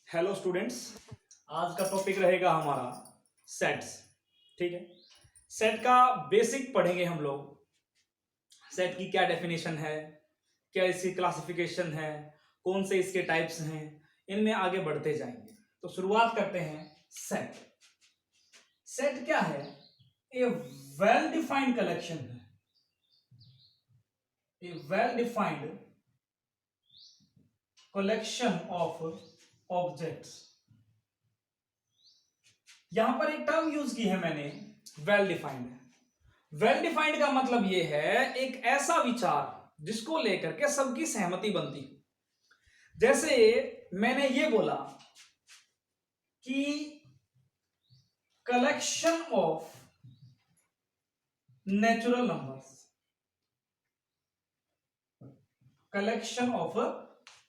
Hello students, आज का topic रहेगा हमारा सेट्स। ठीक है, सेट का बेसिक पढ़ेंगे हम लोग। सेट की क्या डेफिनेशन है, क्या इसकी क्लासिफिकेशन है, कौन से इसके टाइप्स हैं, इनमें आगे बढ़ते जाएंगे। तो शुरुआत करते हैं। सेट सेट क्या है? ए वेल डिफाइंड कलेक्शन है, a well defined collection of objects. यहां पर एक टर्म यूज की है मैंने, वेल डिफाइंड। वेल डिफाइंड का मतलब यह है एक ऐसा विचार जिसको लेकर के सबकी सहमति बनती हो। जैसे मैंने ये बोला कि collection of natural numbers, collection of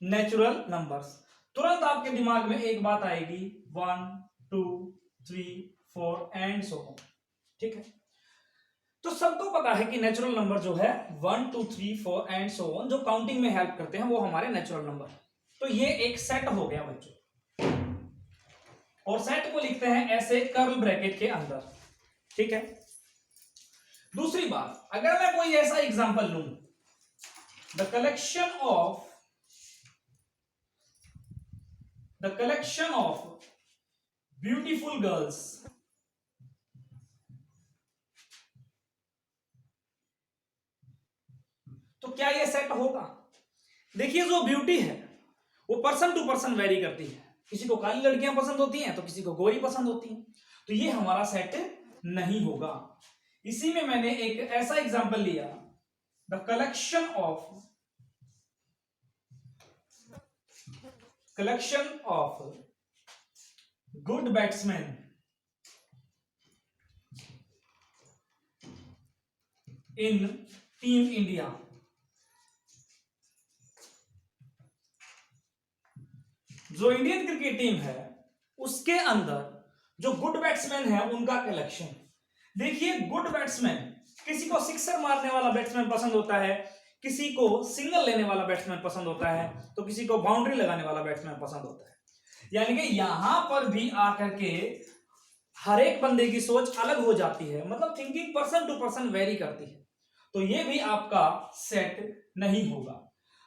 natural numbers, तुरंत आपके दिमाग में एक बात आएगी, 1 2 3 4 एंड सो ऑन। ठीक है, तो सबको पता है कि नेचुरल नंबर जो है 1 2 3 4 एंड सो ऑन, जो काउंटिंग में हेल्प करते हैं वो हमारे नेचुरल नंबर है। तो ये एक सेट हो गया बच्चों, और सेट को लिखते हैं ऐसे कर्ल ब्रैकेट के अंदर। ठीक है, दूसरी बात, अगर मैं कोई ऐसा एग्जांपल लूं, the collection of beautiful girls, तो क्या ये सेट होगा? देखिए, जो ब्यूटी है वो पर्सन टू पर्सन वेरी करती है। किसी को काली लड़कियां पसंद होती हैं तो किसी को गोरी पसंद होती हैं, तो ये हमारा सेट नहीं होगा। इसी में मैंने एक ऐसा एग्जांपल लिया, the collection of good batsman in team India. जो इंडियन क्रिकेट टीम है उसके अंदर जो गुड बैट्समैन है उनका कलेक्शन। देखिए, गुड बैट्समैन, किसी को सिक्सर मारने वाला बैट्समैन पसंद होता है, किसी को सिंगल लेने वाला बैट्समैन पसंद होता है, तो किसी को बाउंड्री लगाने वाला बैट्समैन पसंद होता है। यानी कि यहां पर भी आकर के हर एक बंदे की सोच अलग हो जाती है, मतलब thinking person to person vary करती है। तो ये भी आपका सेट नहीं होगा।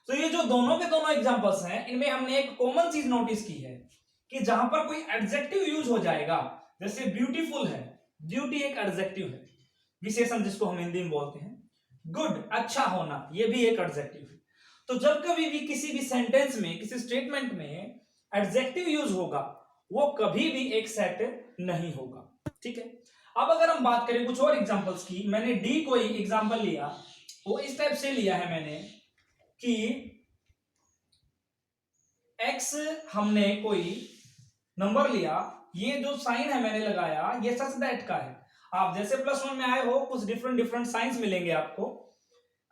तो ये जो दोनों के दोनों एग्जांपल्स हैं, इनमें हमने एक कॉमन चीज नोटिस की है कि जहां पर कोई एडजेक्टिव यूज हो जाएगा, जैसे ब्यूटीफुल है, ब्यूटी एक एडजेक्टिव है, विशेषण जिसको हम हिंदी में बोलते हैं। गुड, अच्छा होना, ये भी एक एडजेक्टिव है। तो जब कभी भी किसी भी सेंटेंस में, किसी स्टेटमेंट में एडजेक्टिव यूज होगा, वो कभी भी एक सेट नहीं होगा। ठीक है, अब अगर हम बात करें कुछ और एग्जांपल्स की, मैंने डी कोई एग्जांपल लिया, वो इस टाइप से लिया है मैंने कि एक्स, हमने कोई नंबर लिया, ये जो साइन है मैंने लगाया, ये सच दैट का है। आप जैसे +1 में आए हो, कुछ डिफरेंट डिफरेंट साइंस मिलेंगे आपको।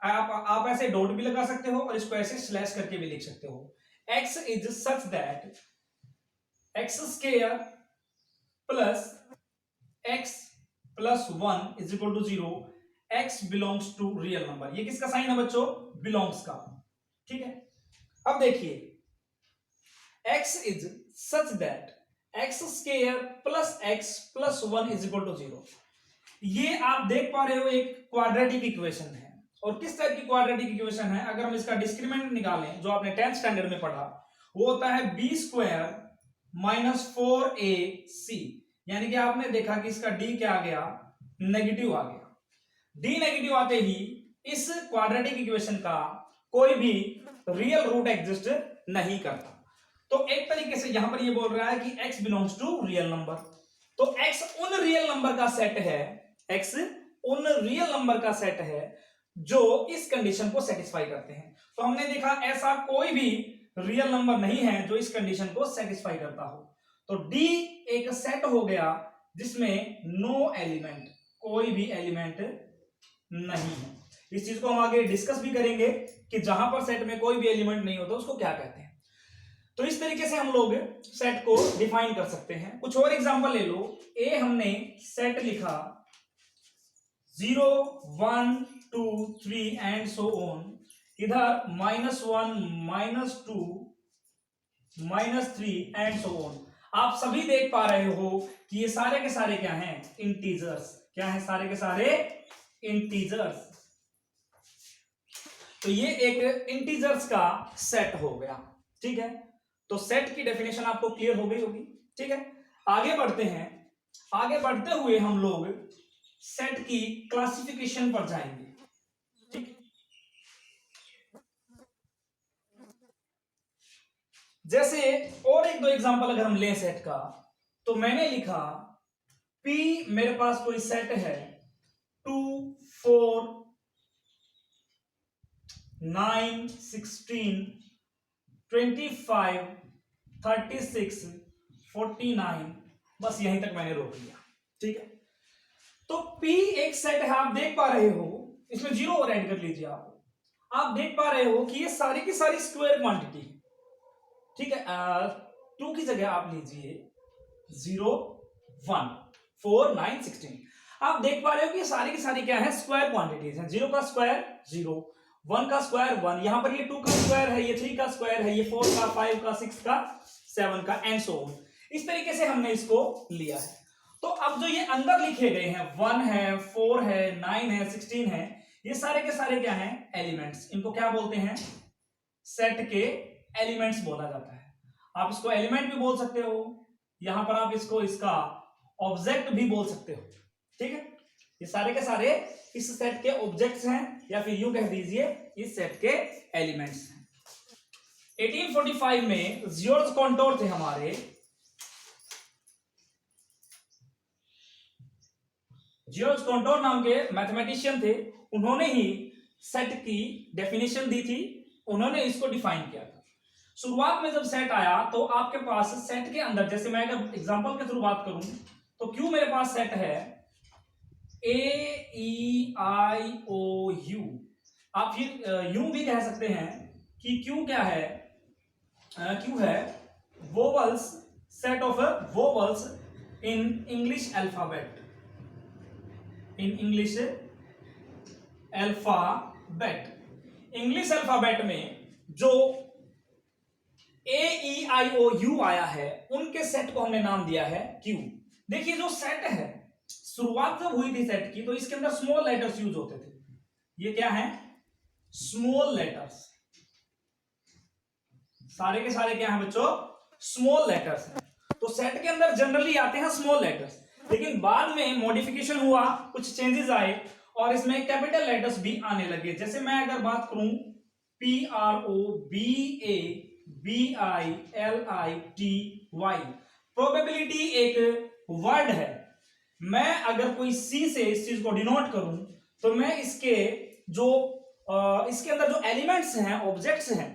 आप ऐसे डॉट भी लगा सकते हो और इसको ऐसे स्लैश करके भी लिख सकते हो। x is such that x square plus x plus 1 is equal to 0, x belongs to real number. ये किसका साइन है बच्चों? बिलोंग्स का। ठीक है, अब देखिए, x is such that x square plus x plus 1 is equal to 0। ये आप देख पा रहे हो एक क्वाड्रेटिक इक्वेशन है। और किस टाइप की क्वाड्रेटिक इक्वेशन है? अगर हम इसका डिस्क्रिमिनेंट निकालें, जो आपने 10th स्टैंडर्ड में पढ़ा, वो होता है b स्क्वायर माइनस 4ac। यानी कि आपने देखा कि इसका d क्या आ गया? नेगेटिव आ गया। d नेगेटिव आते ही इस क्वाड्रेटिक इक्वेशन का कोई भी रियल रूट एग्जिस्ट नहीं करता। तो एक तरीके से यहां पर ये बोल रहा है कि x belongs to real number. तो x उन रियल नंबर का सेट है, x उन रियल नंबर का सेट है जो इस कंडीशन को सेटिस्फाई करते हैं। तो हमने देखा ऐसा कोई भी रियल नंबर नहीं है जो इस कंडीशन को सेटिस्फाई करता हो। तो D एक सेट हो गया जिसमें नो एलिमेंट, कोई भी एलिमेंट नहीं है। इस चीज को हम आगे डिस्कस भी करेंगे कि जहां पर सेट में कोई भी एलिमेंट नहीं होता उसको क्या कहते हैं। तो इस तरीके से हम लोग सेट को डिफाइन कर सकते हैं। कुछ और एग्जांपल ले लो। ए हमने सेट लिखा 0 1 2 3 एंड सो ऑन, इधर -1 -2 -3 एंड सो ऑन। आप सभी देख पा रहे हो कि ये सारे के सारे क्या हैं, इंटीजर्स। क्या है, सारे के सारे इंटीजर्स। तो ये एक इंटीजर्स का सेट हो गया। ठीक है, तो सेट की डेफिनेशन आपको क्लियर हो गई होगी। ठीक है, आगे बढ़ते हैं। आगे बढ़ते हुए हम लोग सेट की क्लासिफिकेशन पर जाएंगे। ठीक, जैसे और एक दो एग्जांपल अगर हम लें सेट का, तो मैंने लिखा P, मेरे पास कोई सेट है 2 4 9 16 25 36 49, बस यहीं तक मैंने रोक लिया। ठीक है, तो P एक सेट है, आप देख पा रहे हो, इसमें 0 और ऐड कर लीजिए। आप देख पा रहे हो कि ये सारी की सारी स्क्वायर क्वांटिटी है। ठीक है, 2 की जगह आप लीजिए 0 1 4 9 16। आप देख पा रहे हो कि ये सारी की सारी क्या है, स्क्वायर क्वांटिटीज हैं। 0 का स्क्वायर 0, 1 का स्क्वायर 1, यहां पर ये 2 का स्क्वायर है, ये 3 का स्क्वायर है, ये 4 का, 5 का, 6 का, 7 का एंड सो ऑन। इस तरीके से हमने इसको लिया है। तो अब जो ये अंदर लिखे गए हैं, 1 है, 4 है, 9 है, 16 है, ये सारे के सारे क्या हैं, एलिमेंट्स। इनको क्या बोलते हैं, सेट के एलिमेंट्स बोला जाता है। आप इसको एलिमेंट भी बोल सकते हो, यहां पर आप इसको इसका ऑब्जेक्ट भी बोल सकते हो। ठीक है, ये सारे के सारे इस सेट के ऑब्जेक्ट्स हैं, या फिर यूं कह दीजिए इस सेट के एलिमेंट्स हैं। 1845 में जियोर्ज कॉन्टोर थे हमारे, जियोर्ज कॉन्टोर नाम के मैथमेटिशियन थे। उन्होंने ही सेट की डेफिनेशन दी थी, उन्होंने इसको डिफाइन किया था। शुरुआत में जब सेट आया तो आपके पास सेट के अंदर, जैसे मैं अगर एग्जांपल के थ्रू बात करूं, तो क्यू मेरे पास सेट है AEIOU। आप फिर यूं भी कह सकते हैं कि क्यू क्या है, क्यू है vowels, set of vowels in English alphabet, in English alphabet. English alphabet में जो AEIOU आया है, उनके सेट को हमने नाम दिया है क्यू। देखिए जो सेट है, शुरुआत जब हुई थी सेट की, तो इसके अंदर स्मॉल लेटर्स यूज होते थे। ये क्या है, स्मॉल लेटर्स। सारे के सारे क्या हैं बच्चों, स्मॉल लेटर्स हैं। तो सेट के अंदर जनरली आते हैं स्मॉल लेटर्स, लेकिन बाद में मॉडिफिकेशन हुआ, कुछ चेंजेस आए और इसमें कैपिटल लेटर्स भी आने लगे। जैसे मैं अगर बात करूं PROBABILITY, प्रोबेबिलिटी एक वर्ड है। मैं अगर कोई सी से इस चीज को डिनोट करूं, तो मैं इसके जो इसके अंदर जो एलिमेंट्स हैं, ऑब्जेक्ट्स हैं,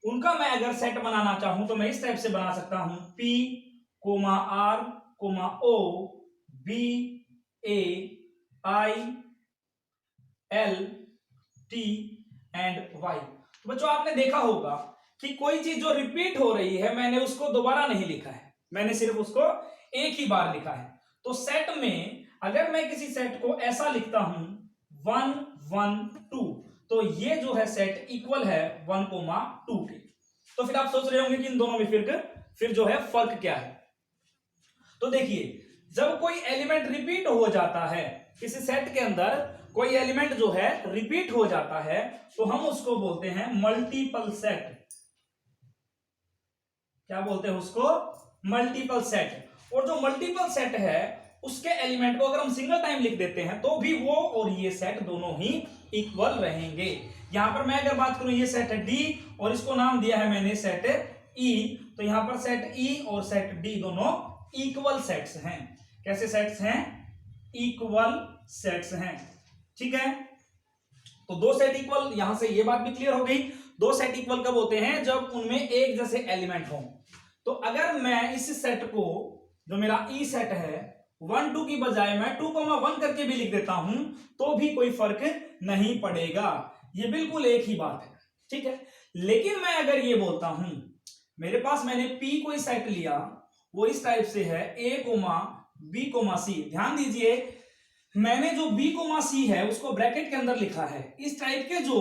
उनका मैं अगर सेट बनाना चाहूं तो मैं इस टाइप से बना सकता हूं, P, R, O, B, A, I, L, T and Y। तो बच्चों आपने देखा होगा कि कोई चीज जो रिपीट हो रही है, मैंने उसको दोबारा नहीं लिखा है, मैंने सिर्फ उसको एक ही बार लिखा है। तो सेट में अगर मैं किसी सेट को ऐसा लिखता हूं 1 1 2, तो ये जो है सेट इक्वल है 1 2 के। तो फिर आप सोच रहे होंगे कि इन दोनों में फिर जो है फर्क क्या है। तो देखिए, जब कोई एलिमेंट रिपीट हो जाता है किसी सेट के अंदर, कोई एलिमेंट जो है रिपीट हो जाता है, तो हम उसको बोलते हैं मल्टीपल सेट। क्या बोलते हैं उसको, मल्टीपल सेट। और जो मल्टीपल सेट है, उसके एलिमेंट को अगर हम सिंगल टाइम लिख देते हैं, तो भी वो और ये सेट दोनों ही इक्वल रहेंगे। यहां पर मैं अगर बात करूं, ये सेट है डी और इसको नाम दिया है मैंने सेट ई, तो यहां पर सेट ई और सेट डी दोनों इक्वल सेट्स हैं। कैसे सेट्स हैं, इक्वल सेट्स हैं। ठीक है, तो दो सेट इक्वल, यहां से ये बात भी क्लियर हो गई। दो सेट इक्वल कब होते हैं, जब उनमें एक जैसे एलिमेंट हो। तो अगर मैं इस सेट को, जो मेरा ई सेट है, 1 2 की बजाय मैं 2 1 करके भी लिख देता हूं, तो भी कोई फर्क नहीं पड़ेगा, ये बिल्कुल एक ही बात है। ठीक है, लेकिन मैं अगर ये बोलता हूं, मेरे पास मैंने P कोई सेट लिया, वो इस टाइप से है A, B, C। ध्यान दीजिए, मैंने जो B, C है उसको ब्रैकेट के अंदर लिखा है। इस टाइप के जो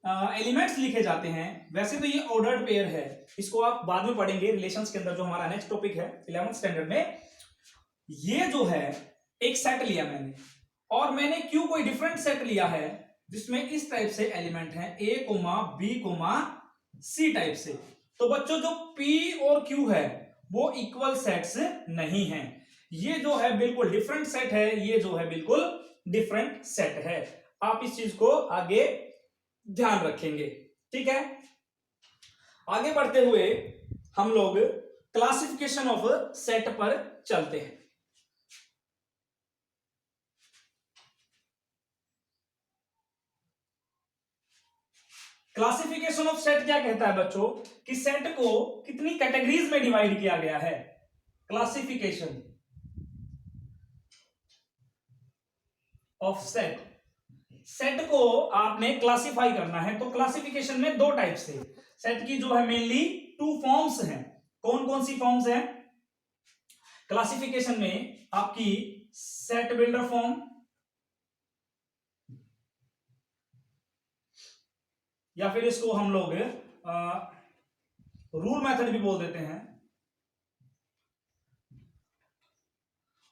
एलिमेंट्स लिखे जाते हैं, वैसे तो ये ऑर्डर्ड पेयर है, इसको आप बाद में पढ़ेंगे रिलेशंस के अंदर, जो हमारा नेक्स्ट टॉपिक है 11th स्टैंडर्ड में। ये जो है एक सेट लिया मैंने, और मैंने क्यू कोई डिफरेंट सेट लिया है जिसमें इस टाइप से एलिमेंट है a, b, c टाइप से। तो बच्चों जो p और q है वो इक्वल सेट्स नहीं है, ये जो है बिल्कुल डिफरेंट सेट है, ये जो है बिल्कुल डिफरेंट सेट है। आप इस चीज को आगे ध्यान रखेंगे, ठीक है। आगे बढ़ते हुए हम लोग क्लासिफिकेशन ऑफ सेट पर चलते हैं। क्लासिफिकेशन ऑफ सेट क्या कहता है बच्चों, कि सेट को कितनी कैटेगरीज में डिवाइड किया गया है। क्लासिफिकेशन ऑफ सेट, सेट को आपने क्लासिफाई करना है, तो क्लासिफिकेशन में दो टाइप से सेट की जो है मेनली टू फॉर्म्स हैं। कौन कौन सी फॉर्म्स हैं क्लासिफिकेशन में? आपकी सेट बिल्डर फॉर्म, या फिर इसको हम लोग रूल मेथड भी बोल देते हैं,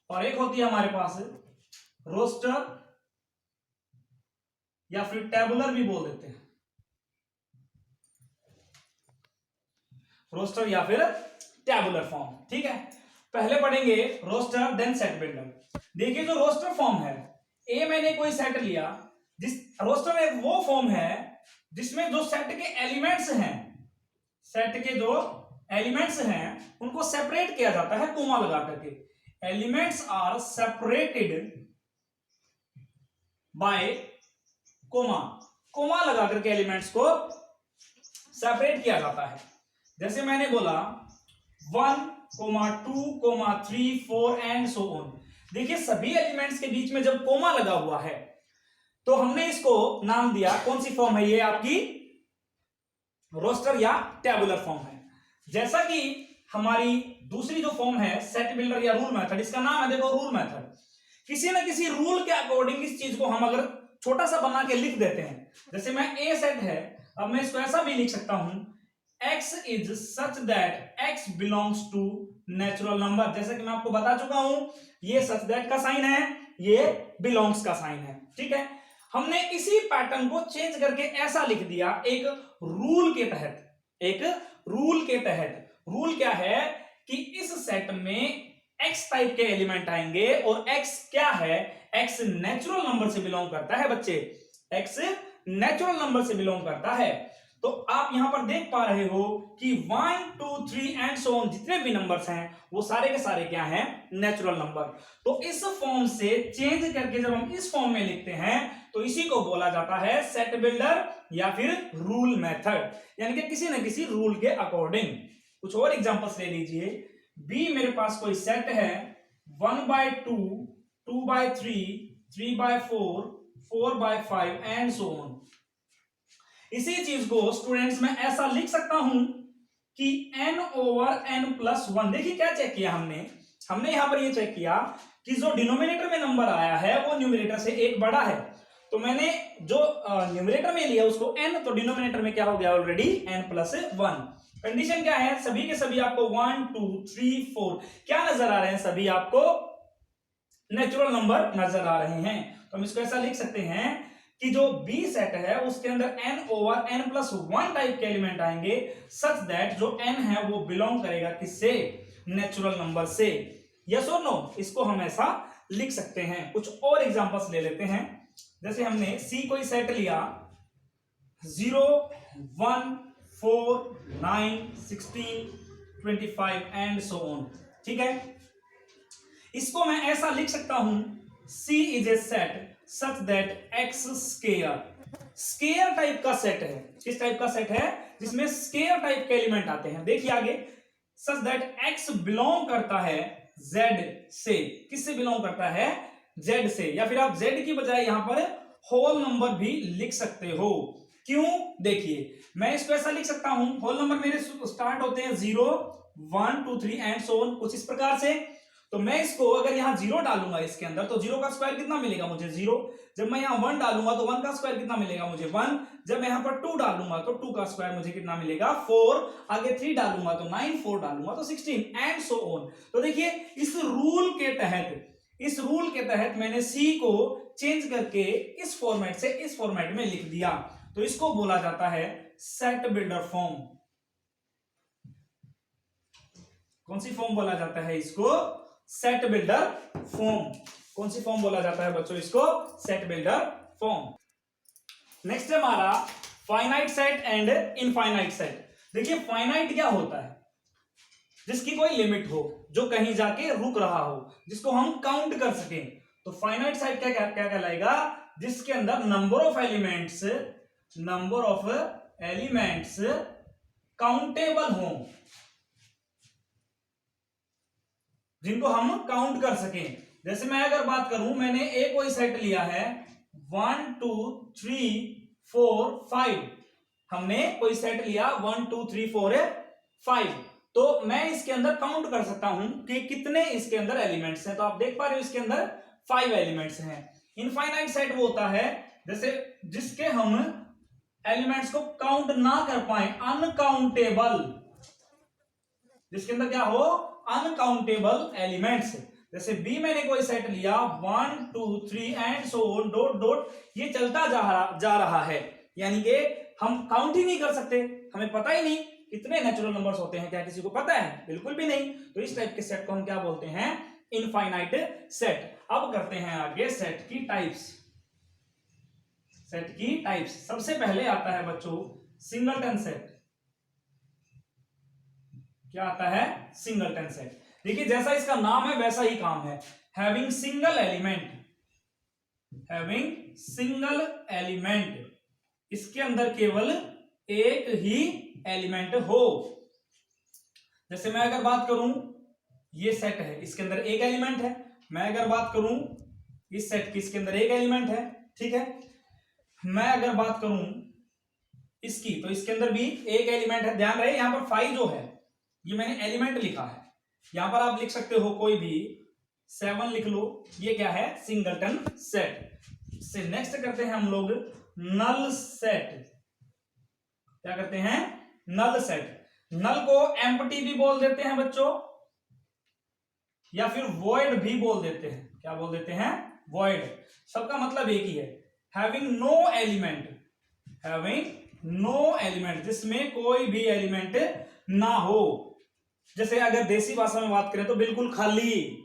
और एक होती है हमारे पास रोस्टर या फिर टेबुलर भी बोल देते हैं, रोस्टर या फिर टेबुलर फॉर्म, ठीक है। पहले पढ़ेंगे रोस्टर देन सेट बिल्डर। देखिए जो रोस्टर फॉर्म है, ए मैंने कोई सेट लिया, जिस रोस्टर में वो फॉर्म है जिसमें जो सेट के एलिमेंट्स हैं, सेट के जो एलिमेंट्स हैं उनको सेपरेट किया जाता है कोमा लगा करके। Elements are separated by comma, comma लगा करके एलिमेंट्स को सेपरेट किया जाता है। जैसे मैंने बोला 1, 2, 3, 4 एंड सो ऑन। देखिए सभी एलिमेंट्स के बीच में जब कोमा लगा हुआ है तो हमने इसको नाम दिया, कौन सी फॉर्म है ये? आपकी रोस्टर या टेबुलर फॉर्म है। जैसा कि हमारी दूसरी जो फॉर्म है सेट बिल्डर या रूल मेथड, इसका नाम है देखो रूल मेथड। किसी ना किसी रूल के अकॉर्डिंग इस चीज को हम अगर छोटा सा बना के लिख देते हैं, जैसे मैं ए सेट है, अब मैं इसको ऐसा भी लिख सकता हूं x is such that x belongs to natural number. जैसा कि मैं आपको बता चुका हूं, ये such that का साइन है, ये belongs का साइन है, ठीक है। हमने इसी पैटर्न को चेंज करके ऐसा लिख दिया एक रूल के तहत, एक रूल के तहत। रूल क्या है कि इस सेट में x टाइप के एलिमेंट आएंगे, और x क्या है? x नेचुरल नंबर से बिलोंग करता है बच्चे, x नेचुरल नंबर से बिलोंग करता है। तो आप यहां पर देख पा रहे हो कि 1, 2, 3 एंड सो ऑन जितने भी नंबर्स हैं वो सारे के सारे क्या हैं? Natural number. तो इस फॉर्म से चेंज करके जब हम इस फॉर्म में लिखते हैं तो इसी को बोला जाता है सेट बिल्डर या फिर रूल मेथड, यानी कि किसी न किसी रूल के अकॉर्डिंग। कुछ और एग्जांपल्स ले लीजिए। बी मेरे पास कोई सेट है 1/2, 2/3, 3/4, 4/5 एंड सो ऑन। इसी चीज को स्टूडेंट्स में ऐसा लिख सकता हूं कि n/n+1। देखिए क्या चेक किया हमने यहां पर ये चेक किया कि जो डिनोमिनेटर में नंबर आया है वो न्यूमरेटर से एक बड़ा है, तो मैंने जो न्यूमरेटर में लिया उसको n, तो डिनोमिनेटर में क्या हो गया ऑलरेडी n+1। कंडीशन क्या है? सभी के सभी आपको 1, 2, 3, 4 क्या नजर आ रहे हैं? सभी आपको नेचुरल नंबर नजर आ रहे हैं। तो हम इसको ऐसा लिख सकते हैं कि जो बी सेट है उसके अंदर n/n+1 टाइप के एलिमेंट आएंगे, सच दैट जो n है वो बिलोंग करेगा किससे? नेचुरल नंबर से। यस और नो? इसको हम ऐसा लिख सकते हैं। कुछ और एग्जांपल्स ले लेते हैं। जैसे हमने सी कोई सेट लिया 0, 1, 4, 9, 16, 25 एंड सो ऑन, ठीक है। इसको मैं ऐसा लिख सकता हूं C is a set such that x square type का सेट है। किस टाइप का सेट है? जिसमें स्केयर टाइप के एलिमेंट आते हैं। देखिए आगे, सच दैट x बिलोंग करता है z से। किससे बिलोंग करता है? z से। या फिर आप z की बजाय यहां पर होल नंबर भी लिख सकते हो। क्यों? देखिए मैं इसको ऐसा लिख सकता हूं, होल नंबर मेरे स्टार्ट होते हैं 0, 1, 2, 3 एंड सो ऑन, कुछ इस प्रकार से। तो मैं इसको अगर यहां 0 डालूंगा इसके अंदर तो 0 का स्क्वायर कितना मिलेगा मुझे? 0। जब मैं यहां 1 डालूंगा तो 1 का स्क्वायर कितना मिलेगा मुझे? 1। जब यहाँ पर 2 डालूंगा तो 2 का स्क्वायर मुझे कितना मिलेगा 4, आगे 3 डालूंगा तो 9, 4 डालूंगा तो 16 एंड सो ऑन। तो देखिए इस रूल के तहत मैंने सी को चेंज करके इस फॉर्मेट से इस फॉर्मेट में लिख दिया, तो इसको बोला जाता है सेट बिल्डर फॉर्म। कौन सी फॉर्म बोला जाता है इसको? Set builder form. कौन सी फॉर्म बोला जाता है बच्चों इसको? Set builder form. नेक्स्ट है हमारा finite set and infinite set. देखिए फाइनाइट क्या होता है? जिसकी कोई लिमिट हो, जो कहीं जाके रुक रहा हो, जिसको हम काउंट कर सकें। तो फाइनाइट सेट क्या कहलाएगा? जिसके अंदर नंबर ऑफ एलिमेंट्स काउंटेबल हो, जिनको हम काउंट कर सकें। जैसे मैं अगर बात करूं, मैंने ए कोई सेट लिया है 1 2 3 4 5, हमने कोई सेट लिया 1 2 3 4 5, तो मैं इसके अंदर काउंट कर सकता हूं कि कितने इसके अंदर एलिमेंट्स हैं। तो आप देख पा रहे हो इसके अंदर 5 एलिमेंट्स हैं। इनफाइनाइट सेट वो होता है जैसे जिसके हम एलिमेंट्स को काउंट ना कर पाए, अनकाउंटेबल, जिसके अंदर क्या हो? Uncountable elements. जैसे बी मैंने कोई सेट लिया 1 2 3 and so on dot dot, ये चलता जा रहा है, यानी कि हम काउंट ही नहीं कर सकते, हमें पता ही नहीं कितने नेचुरल नंबर्स होते हैं। क्या किसी को पता है? बिल्कुल भी नहीं। तो इस टाइप के सेट को हम क्या बोलते हैं? Infinite set. अब करते हैं आगे सेट की टाइप्स। सेट की टाइप्स सबसे पहले आता है बच्चों सिंगलटन सेट। क्या आता है? Singleton set. देखिए जैसा इसका नाम है वैसा ही काम है। हैविंग सिंगल एलिमेंट, इसके अंदर केवल एक ही एलिमेंट हो। जैसे मैं अगर बात करूं, ये सेट है, इसके अंदर एक एलिमेंट है। मैं अगर बात करूं इस सेट की, इसके अंदर एक एलिमेंट है, ठीक है। मैं अगर बात करूं इसकी, तो इसके अंदर भी एक एलिमेंट है। ध्यान रहे यहां पर 5 जो है ये मैंने एलिमेंट लिखा है, यहां पर आप लिख सकते हो कोई भी 7 लिख लो, ये क्या है? Singleton set. से नेक्स्ट करते हैं हम लोग नल सेट। क्या करते हैं? Null set. नल को एम्प्टी भी बोल देते हैं बच्चों, या फिर वॉइड भी बोल देते हैं। क्या बोल देते हैं? वॉइड। सबका मतलब एक ही है, हैविंग नो एलिमेंट, जिसमें कोई भी एलिमेंट ना हो। जैसे अगर देसी भाषा में बात करें तो बिल्कुल खाली।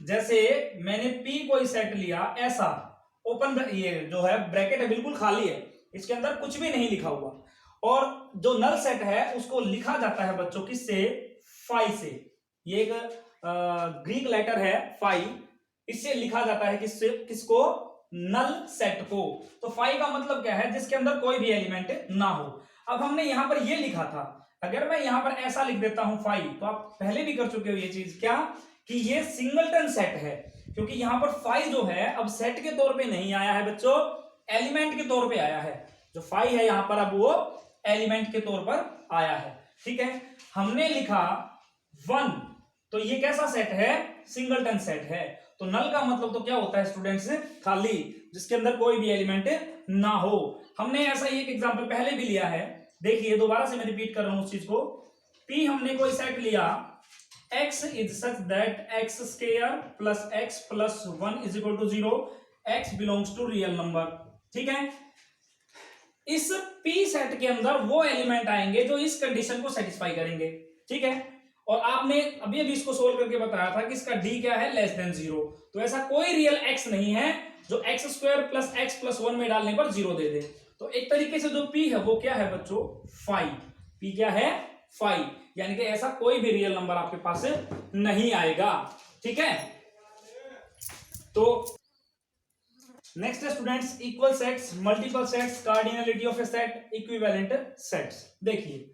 जैसे मैंने पी कोई सेट लिया ऐसा, ओपन, ये जो है ब्रैकेट है बिल्कुल खाली है, इसके अंदर कुछ भी नहीं लिखा हुआ। और जो नल सेट है उसको लिखा जाता है बच्चों किससे? फाई से। ये एक ग्रीक लेटर है फाई, इससे लिखा जाता है किसको? नल सेट को। तो फाई का मतलब क्या है? जिसके अंदर कोई भी एलिमेंट ना हो। अब हमने यहां पर ये लिखा था, अगर मैं यहां पर ऐसा लिख देता हूं फाई, तो आप पहले भी कर चुके हो ये चीज, क्या कि ये सिंगलटन सेट है, क्योंकि यहां पर फाई जो है अब सेट के तौर पे नहीं आया है बच्चों, एलिमेंट के तौर पे आया है। जो फाई है यहां पर अब वो एलिमेंट के तौर पर आया है, ठीक है। हमने लिखा 1, तो ये कैसा सेट है? सिंगलटन सेट है। तो नल का मतलब तो क्या होता है स्टूडेंट्स? खाली, जिसके अंदर कोई भी एलिमेंट ना हो। हमने ऐसा ही एक एग्जांपल पहले भी लिया है, देखिए दोबारा से मैं रिपीट कर रहा हूं उस चीज को। P हमने कोई सेट लिया, x is such that x square plus x plus 1 is equal to 0, x belongs to real number, ठीक है। इस P सेट के अंदर वो एलिमेंट आएंगे जो इस कंडीशन को सेटिस्फाई करेंगे, ठीक है। और आपने अभी इसको सोल्व करके बताया था कि इसका d क्या है? Less than 0। तो ऐसा कोई रियल x नहीं है जो x square plus x plus 1 में डालने पर 0 दे दे। तो एक तरीके से जो P है वो क्या है बच्चों? 5। P क्या है? 5, यानी कि ऐसा कोई भी रियल नंबर आपके पास नहीं आएगा, ठीक है। तो next students equal sets, multiple sets, cardinality of A set, equivalent sets. देखिए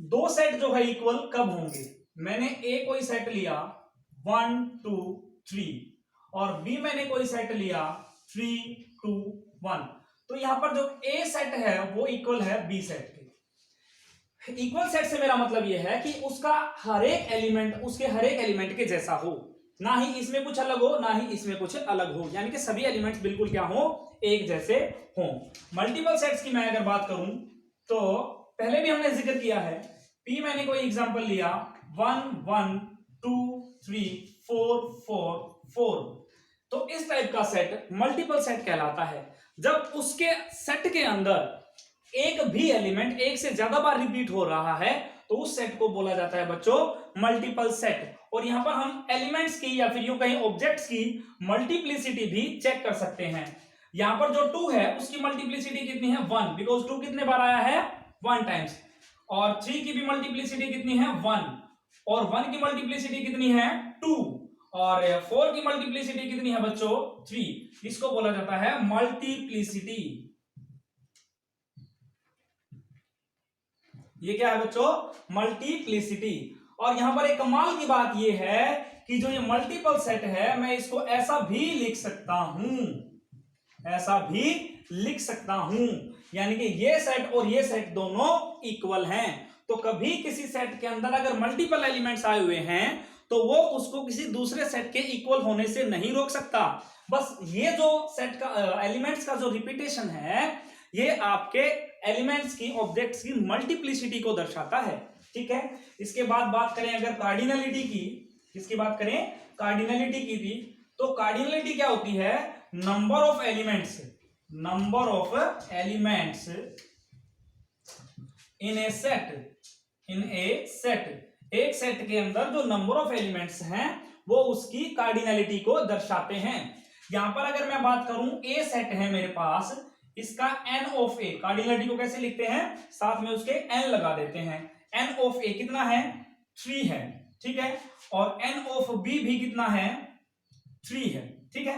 दो सेट जो है इक्वल कब होंगे? मैंने ए कोई सेट लिया 1 2 3 और बी मैंने कोई सेट लिया 3 2 1, तो यहां पर जो ए सेट है वो इक्वल है बी सेट के। इक्वल सेट से मेरा मतलब यह है कि उसका हर एक एलिमेंट उसके हर एक एलिमेंट के जैसा हो, ना ही इसमें कुछ अलग हो ना ही इसमें कुछ अलग हो, यानी कि सभी एलिमेंट्स बिल्कुल क्या हो, एक जैसे हो। मल्टीपल सेट्स की मैं अगर बात करूं तो पहले भी हमने जिक्र किया है, P मैंने कोई एग्जांपल लिया 1 1 2 3 4 4 4, तो इस टाइप का सेट मल्टीपल सेट कहलाता है। जब उसके सेट के अंदर एक भी एलिमेंट एक से ज्यादा बार रिपीट हो रहा है तो उस सेट को बोला जाता है बच्चों मल्टीपल सेट। और यहां पर हम एलिमेंट्स की या फिर यूं कहीं ऑब्जेक्ट्स की मल्टीप्लिसिटी भी चेक कर सकते हैं। यहां पर जो 2 है उसकी मल्टीप्लिसिटी कितनी है 1, बिकॉज 2 कितने बार आया है 1 टाइम्स। और 3 की भी मल्टीप्लिसिटी कितनी है 1, और 1 की मल्टीप्लिसिटी कितनी है 2, और 4 की मल्टीप्लिसिटी कितनी है बच्चों 3। इसको बोला जाता है मल्टीप्लिसिटी। ये क्या है बच्चों मल्टीप्लिसिटी। और यहां पर एक कमाल की बात ये है कि जो ये मल्टीपल सेट है मैं इसको ऐसा भी लिख सकता हूं, ऐसा भी लिख सकता हूं, यानी कि ये सेट और ये सेट दोनों इक्वल हैं। तो कभी किसी सेट के अंदर अगर मल्टीपल एलिमेंट्स आए हुए हैं तो वो उसको किसी दूसरे सेट के इक्वल होने से नहीं रोक सकता। बस ये जो सेट का एलिमेंट्स का जो रिपीटेशन है ये आपके एलिमेंट्स की ऑब्जेक्ट्स की मल्टीप्लिसिटी को दर्शाता है, ठीक है। इसके बाद बात करें अगर कार्डिनलिटी की, किसकी बात करें कार्डिनलिटी की थी, तो कार्डिनलिटी क्या होती है number of elements, number of elements in A set, in A set, एक सेट के अंदर जो नंबर ऑफ एलिमेंट्स हैं वो उसकी कार्डिनलिटी को दर्शाते हैं। यहां पर अगर मैं बात करूं ए सेट है मेरे पास, इसका n ऑफ ए, कार्डिनलिटी को कैसे लिखते हैं साथ में उसके n लगा देते हैं। n ऑफ ए कितना है 3 है, ठीक है, और n ऑफ b भी कितना है 3 है, ठीक है।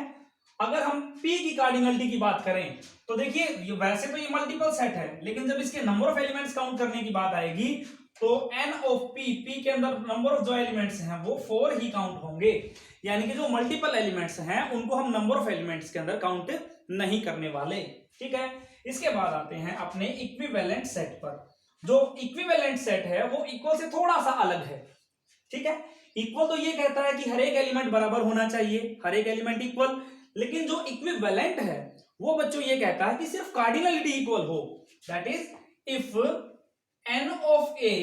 अगर हम p की कार्डिनलिटी की बात करें तो देखिए वैसे तो ये मल्टीपल सेट है लेकिन जब इसके नंबर ऑफ एलिमेंट्स काउंट करने की बात आएगी तो n ऑफ p के अंदर नंबर ऑफ जो एलिमेंट्स हैं वो 4 ही काउंट होंगे, यानी कि जो मल्टीपल एलिमेंट्स हैं उनको हम नंबर ऑफ एलिमेंट्स के अंदर काउंट नहीं करने वाले, ठीक है। इसके बाद आते हैं अपने इक्विवेलेंट सेट पर। जो इक्विवेलेंट सेट है वो इक्वल से थोड़ा सा अलग है, ठीक है। इक्वल तो ये कहता है कि हर एक एलिमेंट बराबर होना चाहिए, हर एक एलिमेंट इक्वल, लेकिन जो इक्विवेलेंट है वो बच्चों ये कहता है कि सिर्फ कार्डिनलिटी इक्वल हो, that is if n of a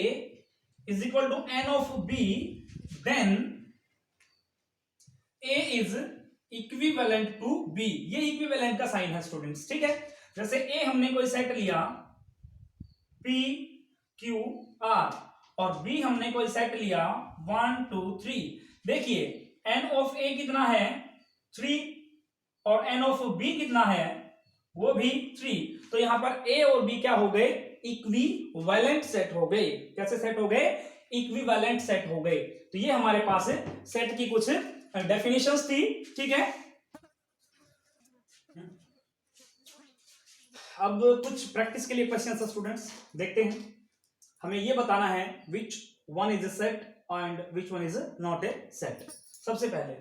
is equal to n of b then a is equivalent to b। ये इक्विवेलेंट का साइन है स्टूडेंट्स, ठीक है। जैसे a हमने कोई सेट लिया p q r और b हमने कोई सेट लिया 1 2 3, देखिए n ऑफ a कितना है 3 और n ऑफ b कितना है वो भी 3, तो यहां पर a और b क्या हो गए इक्विवेलेंट सेट हो गए। कैसे सेट हो गए इक्विवेलेंट सेट हो गए। तो ये हमारे पास सेट की कुछ डेफिनेशंस थी, ठीक है। अब कुछ प्रैक्टिस के लिए क्वेश्चंस है स्टूडेंट्स, देखते हैं। हमें ये बताना है which one is a set and which one is not a set. सबसे पहले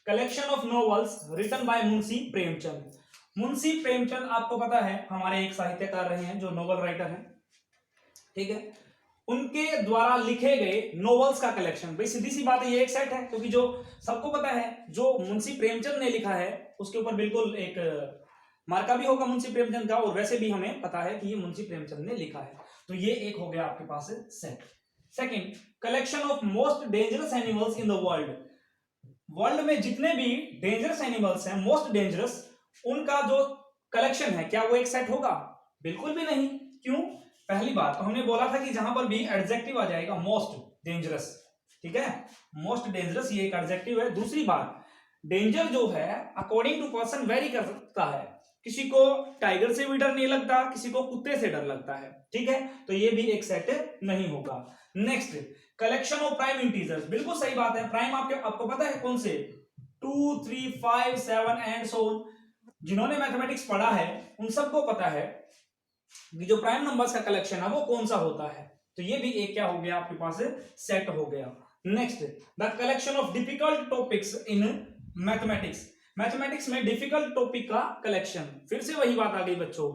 collection of novels written by Munshi Premchand. Munshi Premchand आपको पता है हमारे एक साहित्यकार रहे हैं जो नोवेल राइटर हैं, ठीक है। उनके द्वारा लिखे गए नॉवेल्स का कलेक्शन, भाई सीधी सी बात है ये एक सेट है, क्योंकि जो सबको पता है जो मुंशी प्रेमचंद ने लिखा है उसके ऊपर बिल्कुल एक मार्का भी होगा मुंशी प्रेमचंद का, और वैसे भी हमें पता है कि ये मुंशी प्रेमचंद ने लिखा है, तो ये एक हो गया आपके पास set. Second collection of most dangerous animals in the world. World में जितने भी डेंजरस एनिमल्स हैं मोस्ट डेंजरस, उनका जो कलेक्शन है क्या वो एक सेट होगा? बिल्कुल भी नहीं। क्यों? पहली बात तो हमने बोला था कि जहां पर भी एडजेक्टिव आ जाएगा मोस्ट डेंजरस, ठीक है, मोस्ट डेंजरस ये एक एडजेक्टिव है। दूसरी बात डेंजर जो है अकॉर्डिंग टू पर्सन वेरी कर सकता है, किसी को टाइगर से भी डर नहीं लगता, किसी को कुत्ते से डर लगता है, ठीक है, तो ये भी एक सेट नहीं होगा। Next collection of prime integers, बिल्कुल सही बात है। प्राइम आपको पता है कौन से 2 3 5 7 एंड सो ऑन। जिन्होंने मैथमेटिक्स पढ़ा है उन सबको पता है कि जो प्राइम नंबर्स का कलेक्शन है वो कौन सा होता है, तो ये भी एक क्या हो गया आपके पास सेट हो गया। Next the collection of difficult topics in mathematics. Mathematics में डिफिकल्ट टॉपिक का कलेक्शन, फिर से वही बात आ गई बच्चों।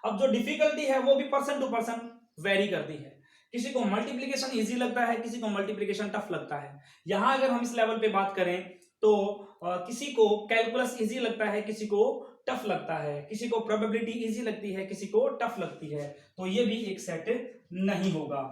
अब जो डिफिकल्टी है वो भी पर्सन टू पर्सन वेरी करती है, किसी को मल्टीप्लिकेशन इजी लगता है, किसी को मल्टीप्लिकेशन टफ लगता है। यहां अगर हम इस लेवल पे बात करें तो किसी को कैलकुलस इजी लगता है, किसी को टफ लगता है, किसी को प्रोबेबिलिटी इजी लगती है, किसी को टफ लगती है, तो ये भी एक सेट नहीं होगा।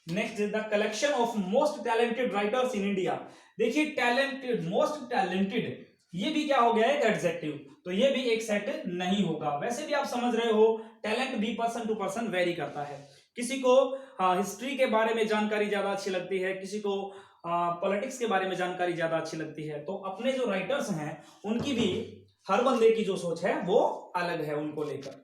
Next is the collection of most talented writers in India. देखिए टैलेंटेड, मोस्ट टैलेंटेड, ये भी क्या हो गया है, एडजेक्टिव, तो ये भी एक सेट नहीं होगा। वैसे भी आप समझ रहे हो टैलेंट भी पर्सन टू पर्सन वेरी करता है। किसी को हिस्ट्री के बारे में जानकारी ज्यादा अच्छी लगती है, किसी को पॉलिटिक्स के बारे में जानकारी ज्यादा अच्छी लगती है। तो अपने जो राइटर्स हैं उनकी भी, हर बंदे की जो सोच है वो अलग है उनको लेकर।